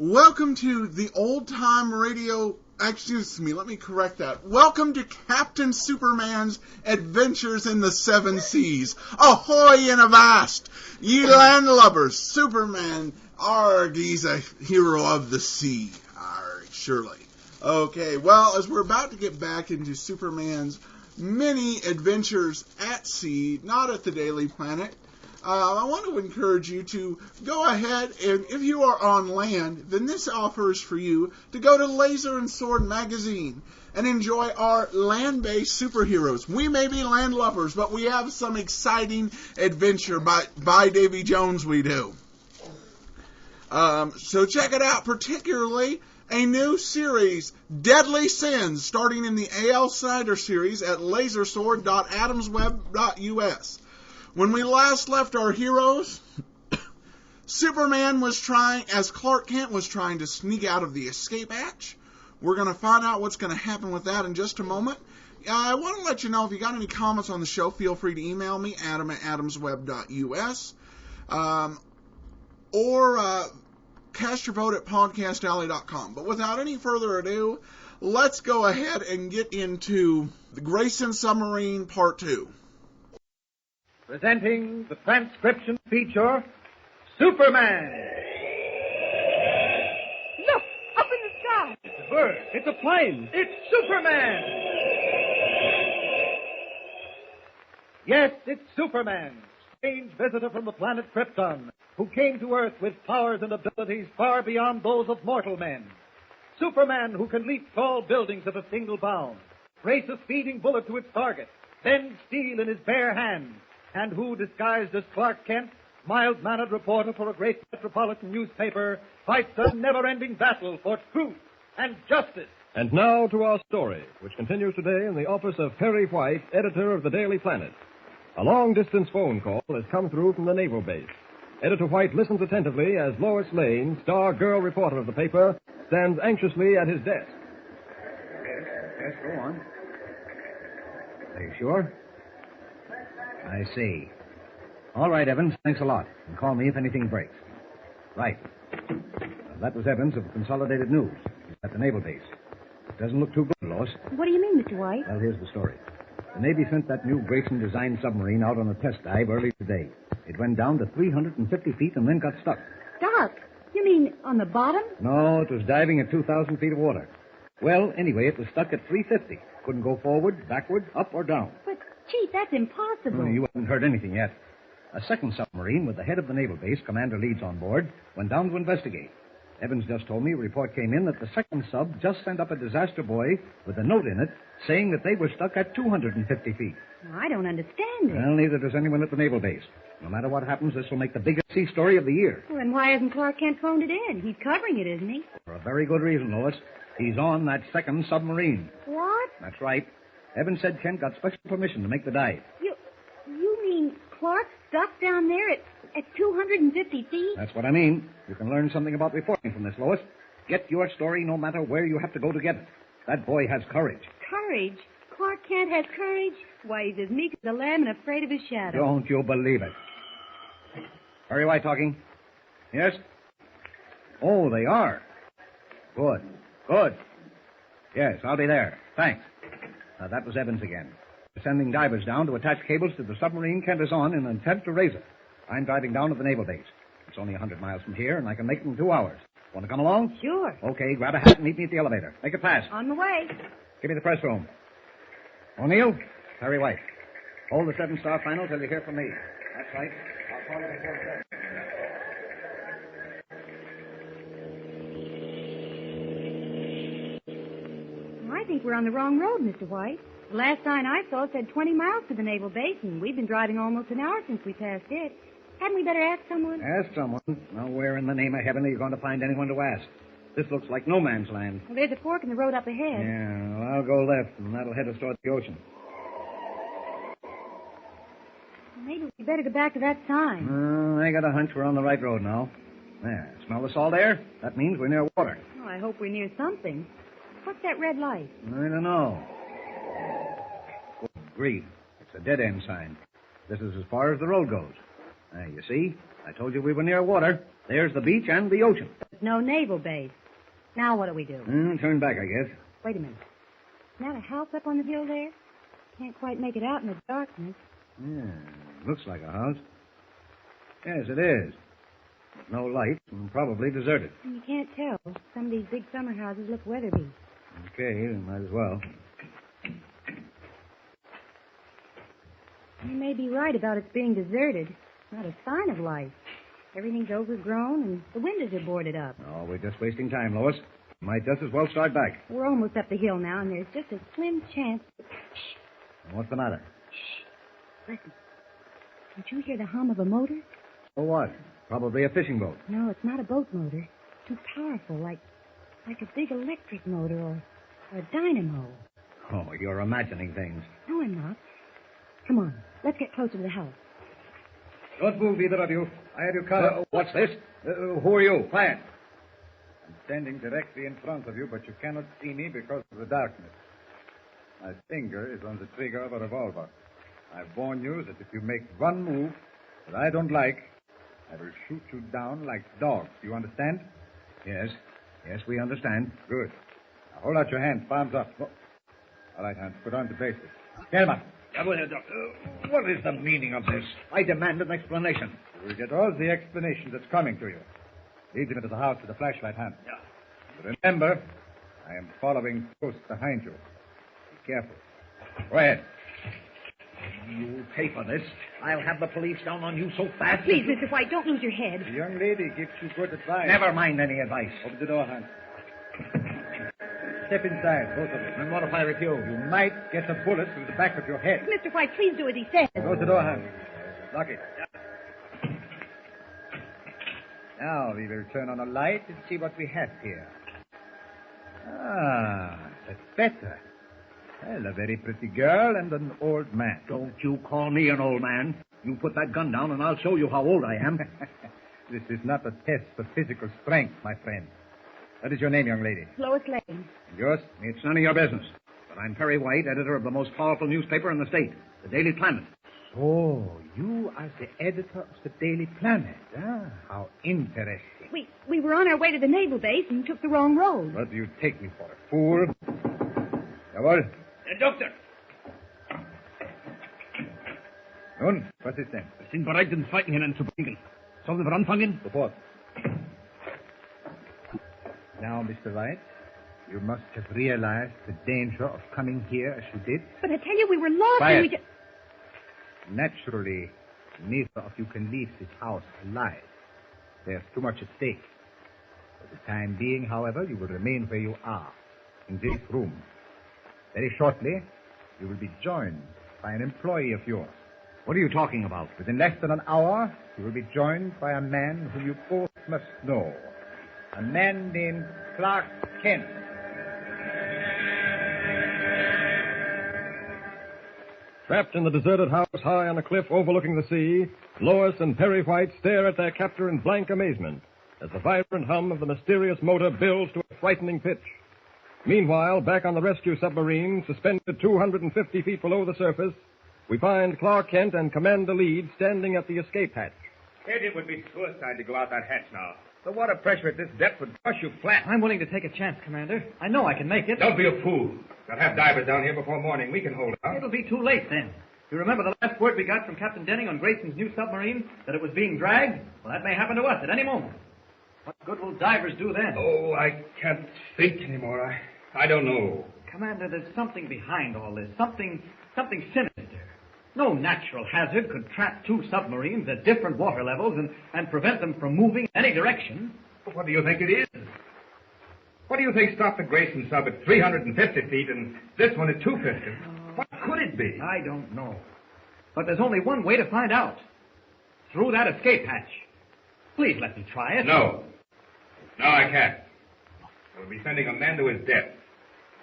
Welcome to the old-time radio... Excuse me, let me correct that. Welcome to Captain Superman's Adventures in the Seven Seas. Ahoy and avast, ye landlubbers. Superman, arg, he's a hero of the sea. Arg, surely. Okay, well, as we're about to get back into Superman's many adventures at sea, not at the Daily Planet, I want to encourage you to go ahead, and if you are on land, then this offer is for you to go to Laser and Sword magazine and enjoy our land-based superheroes. We may be landlubbers, but we have some exciting adventure by Davy Jones we do. So check it out, particularly a new series, Deadly Sins, starting in the A.L. Snyder series at lasersword.adamsweb.us. When we last left our heroes, Superman was trying, as Clark Kent was trying to sneak out of the escape hatch. We're going to find out what's going to happen with that in just a moment. I want to let you know, if you got any comments on the show, feel free to email me, adam@adamsweb.us, or cast your vote at podcastalley.com. But without any further ado, let's go ahead and get into the Grayson Submarine Part 2. Presenting the transcription feature, Superman. Look, up in the sky. It's a bird. It's a plane. It's Superman. Yes, it's Superman, strange visitor from the planet Krypton, who came to Earth with powers and abilities far beyond those of mortal men. Superman, who can leap tall buildings at a single bound, race a speeding bullet to its target, bend steel in his bare hands, and who, disguised as Clark Kent, mild-mannered reporter for a great metropolitan newspaper, fights a never-ending battle for truth and justice. And now to our story, which continues today in the office of Perry White, editor of the Daily Planet. A long-distance phone call has come through from the naval base. Editor White listens attentively as Lois Lane, star girl reporter of the paper, stands anxiously at his desk. Yes, go on. Are you sure? I see. All right, Evans, thanks a lot. And call me if anything breaks. Right. That was Evans of Consolidated News. He's at the naval base. It doesn't look too good, Lois. What do you mean, Mr. White? Well, here's the story. The Navy sent that new Grayson-designed submarine out on a test dive early today. It went down to 350 feet and then got stuck. Stuck? You mean on the bottom? No, it was diving at 2,000 feet of water. Well, anyway, it was stuck at 350. Couldn't go forward, backward, up, or down. But, Chief, that's impossible. You haven't heard anything yet. A second submarine with the head of the naval base, Commander Leeds, on board, went down to investigate. Evans just told me a report came in that the second sub just sent up a disaster buoy with a note in it saying that they were stuck at 250 feet. I don't understand it. Well, neither does anyone at the naval base. No matter what happens, this will make the biggest sea story of the year. Well, then why hasn't Clark Kent phoned it in? He's covering it, isn't he? For a very good reason, Lois. He's on that second submarine. What? That's right. Evans said Kent got special permission to make the dive. You mean Clark's stuck down there at 250 feet? That's what I mean. You can learn something about reporting from this, Lois. Get your story no matter where you have to go to get it. That boy has courage. Courage? Clark Kent has courage? Why, he's as meek as a lamb and afraid of his shadow. Don't you believe it. Perry White talking. Yes? Oh, they are. Good. Yes, I'll be there. Thanks. That was Evans again. We're sending divers down to attach cables to the submarine Kent is on in an attempt to raise it. I'm driving down to the naval base. It's only 100 miles from here, and I can make it in 2 hours. Want to come along? Sure. Okay, grab a hat and meet me at the elevator. Make it fast. On the way. Give me the press room. O'Neill, Perry White. Hold the 7-star final till you hear from me. That's right. I'll call you before 7. I think we're on the wrong road, Mr. White. The last sign I saw said 20 miles to the naval base, and we've been driving almost an hour since we passed it. Hadn't we better ask someone? Ask someone? Now, where in the name of heaven are you going to find anyone to ask? This looks like no man's land. Well, there's a fork in the road up ahead. Yeah, well, I'll go left, and that'll head us toward the ocean. Maybe we better go back to that sign. I got a hunch we're on the right road now. There, smell the salt air? That means we're near water. Oh, I hope we're near something. What's that red light? I don't know. Good grief. It's a dead-end sign. This is as far as the road goes. You see? I told you we were near water. There's the beach and the ocean. no naval base. Now what do we do? Turn back, I guess. Wait a minute. Isn't that a house up on the hill there? Can't quite make it out in the darkness. Yeah, looks like a house. Yes, it is. No lights and probably deserted. You can't tell. Some of these big summer houses look weather-beaten. Okay, might as well. You may be right about its being deserted. Not a sign of life. Everything's overgrown and the windows are boarded up. Oh, we're just wasting time, Lois. Might just as well start back. We're almost up the hill now, and there's just a slim chance. What's the matter? Listen. Don't you hear the hum of a motor? Oh, what? Probably a fishing boat. No, it's not a boat motor. Too powerful, like a big electric motor or a dynamo. Oh, you're imagining things. No, I'm not. Come on, let's get closer to the house. Don't move, either of you. I have you covered. What's this? Who are you? Quiet. I'm standing directly in front of you, but you cannot see me because of the darkness. My finger is on the trigger of a revolver. I warn you that if you make one move that I don't like, I will shoot you down like dogs. Do you understand? Yes. Yes, we understand. Good. Now hold out your hands, palms up. Oh. All right, Hans, put on the bracelet. Gentlemen. What is the meaning of this? I demand an explanation. You will get all the explanation that's coming to you. Lead them into the house with a flashlight, Hans. Yeah. But remember, I am following close behind you. Be careful. Go ahead. You pay for this. I'll have the police down on you so fast. Please, Mr. White, don't lose your head. The young lady gives you good advice. Never mind any advice. Open the door, Hans. Step inside, both of you. And what if I refuse? You might get a bullet through the back of your head. Mr. White, please do as he says. Close the door, Hans. Lock it. Now we will turn on a light and see what we have here. Ah, that's better. Well, a very pretty girl and an old man. Don't you call me an old man. You put that gun down and I'll show you how old I am. This is not a test for physical strength, my friend. What is your name, young lady? Lois Lane. And yours? It's none of your business. But I'm Perry White, editor of the most powerful newspaper in the state, the Daily Planet. Oh, you are the editor of the Daily Planet. Ah, how interesting. We were on our way to the naval base and took the wrong road. What do you take me for, a fool? Jawohl. Doctor, Nun, was ist denn? wir sind bereit, den zweiten hineinzubringen. Sollen wir anfangen? Sofort. Now, Mr. White, you must have realized the danger of coming here as you did. But I tell you, we were lost Quiet. and we just... Naturally, neither of you can leave this house alive. There's too much at stake. For the time being, however, you will remain where you are, in this room. Very shortly, you will be joined by an employee of yours. What are you talking about? Within less than an hour, you will be joined by a man whom you both must know. A man named Clark Kent. Trapped in the deserted house high on a cliff overlooking the sea, Lois and Perry White stare at their captor in blank amazement as the vibrant hum of the mysterious motor builds to a frightening pitch. Meanwhile, back on the rescue submarine, suspended 250 feet below the surface, we find Clark Kent and Commander Leeds standing at the escape hatch. It would be suicide to go out that hatch now. The water pressure at this depth would crush you flat. I'm willing to take a chance, Commander. I know I can make it. Don't be a fool. They'll have divers down here before morning. We can hold out. It'll be too late then. You remember the last word we got from Captain Denning on Grayson's new submarine? That it was being dragged? Well, that may happen to us at any moment. What good will divers do then? Oh, I can't think anymore. I don't know. Commander, there's something behind all this. Something sinister. No natural hazard could trap two submarines at different water levels and prevent them from moving in any direction. What do you think it is? What do you think stopped the Grayson sub at 350 feet and this one at 250? What could it be? I don't know. But there's only one way to find out. Through that escape hatch. Please let me try it. No. No, I can't. We'll be sending a man to his death.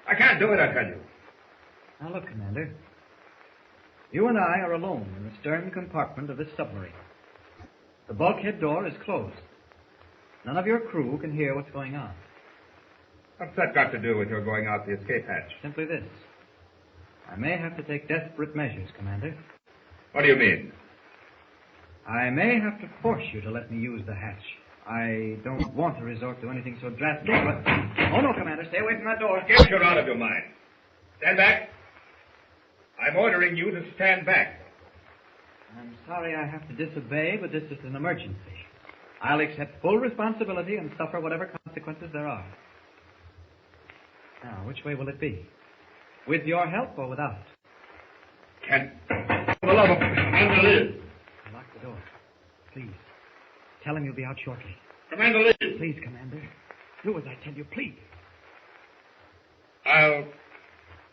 I can't do it, I tell you. Now look, Commander. You and I are alone in the stern compartment of this submarine. The bulkhead door is closed. None of your crew can hear what's going on. What's that got to do with your going out the escape hatch? Simply this. I may have to take desperate measures, Commander. What do you mean? I may have to force you to let me use the hatch. I don't want to resort to anything so drastic, but... Oh, no, Commander. Stay away from that door. Get you out of your mind. Stand back. I'm ordering you to stand back. I'm sorry I have to disobey, but this is an emergency. I'll accept full responsibility and suffer whatever consequences there are. Now, which way will it be? With your help or without? Kent. For the love of Commander Liz. Lock the door. Please. Tell him you'll be out shortly. Commander Liz. Please, Commander. Do as I tell you, please. I'll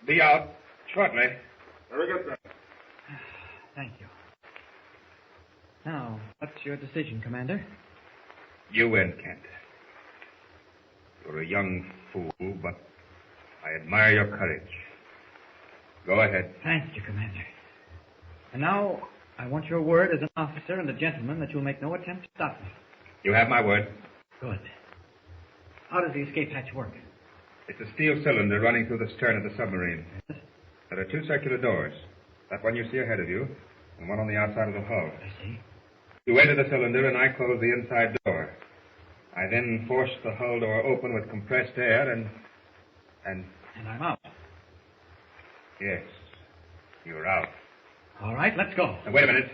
be out shortly. Very good, sir. Thank you. Now, what's your decision, Commander? You win, Kent. You're a young fool, but I admire your courage. Go ahead. Thank you, Commander. And now, I want your word as an officer and a gentleman that you'll make no attempt to stop me. You have my word. Good. How does the escape hatch work? It's a steel cylinder running through the stern of the submarine. Yes? There are two circular doors. That one you see ahead of you, and one on the outside of the hull. I see. You enter the cylinder, and I close the inside door. I then force the hull door open with compressed air, and And I'm out. yes, you're out. All right, let's go. Now, wait a minute.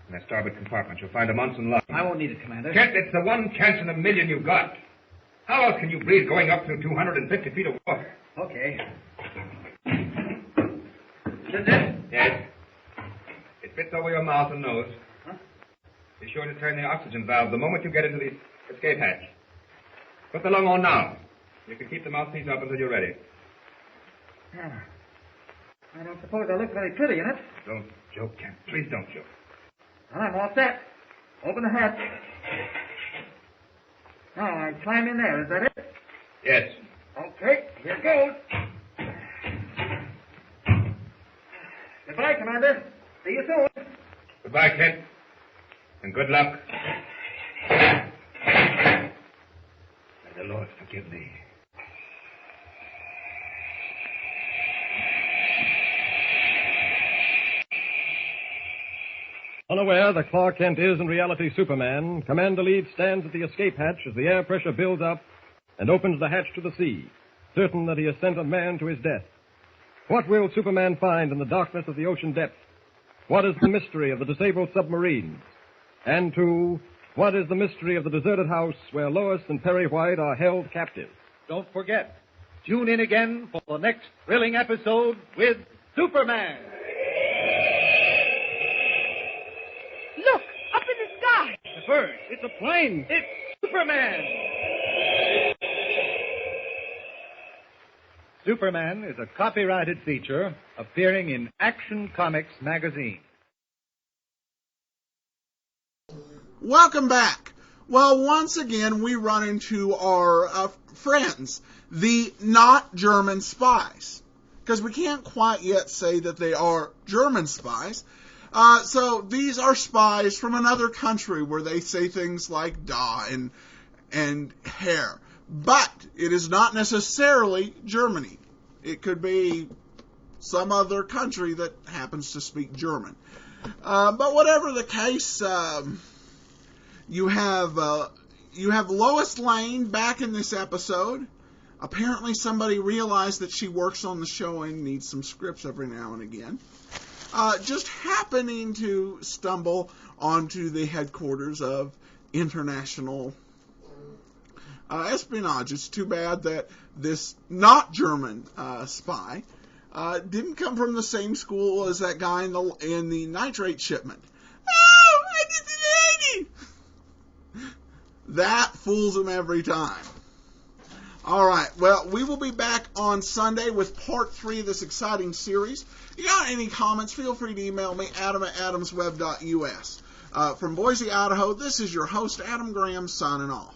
In that starboard compartment, you'll find a Munson lock. I won't need it, Commander. Kent, it's the one chance in a million you've got. How else can you breathe going up through 250 feet of water? Okay. Is it? Yes. It fits over your mouth and nose. Huh? Be sure to turn the oxygen valve the moment you get into the escape hatch. Put the lung on now. You can keep the mouthpiece up until you're ready. Yeah. I don't suppose I look very pretty in it. Don't joke, Kent. Please don't joke. Well, I'm all set. Open the hatch. Now, I climb in there. Is that it? Yes. Okay, here goes. Goodbye, Commander. See you soon. Goodbye, Kent. And good luck. May the Lord forgive me. Unaware that Clark Kent is in reality Superman, Commander Leeds stands at the escape hatch as the air pressure builds up and opens the hatch to the sea, certain that he has sent a man to his death. What will Superman find in the darkness of the ocean depths? What is the mystery of the disabled submarines? And two, what is the mystery of the deserted house where Lois and Perry White are held captive? Don't forget, tune in again for the next thrilling episode with Superman. Look, up in the sky. The bird. It's a plane. It's Superman. Superman is a copyrighted feature appearing in Action Comics magazine. Welcome back. Well, once again, we run into our friends, the not German spies, because we can't quite yet say that they are German spies. So these are spies from another country where they say things like da and Herr. But it is not necessarily Germany. It could be some other country that happens to speak German. But whatever the case, you have Lois Lane back in this episode. Apparently somebody realized that she works on the show and needs some scripts every now and again. Just happening to stumble onto the headquarters of International Espionage. It's too bad that this not German spy didn't come from the same school as that guy in the nitrate shipment. Oh, I did the lady! That fools him every time. All right, well, we will be back on Sunday with part 3 of this exciting series. You got any comments, feel free to email me, adam@adamsweb.us. From Boise, Idaho, this is your host, Adam Graham, signing off.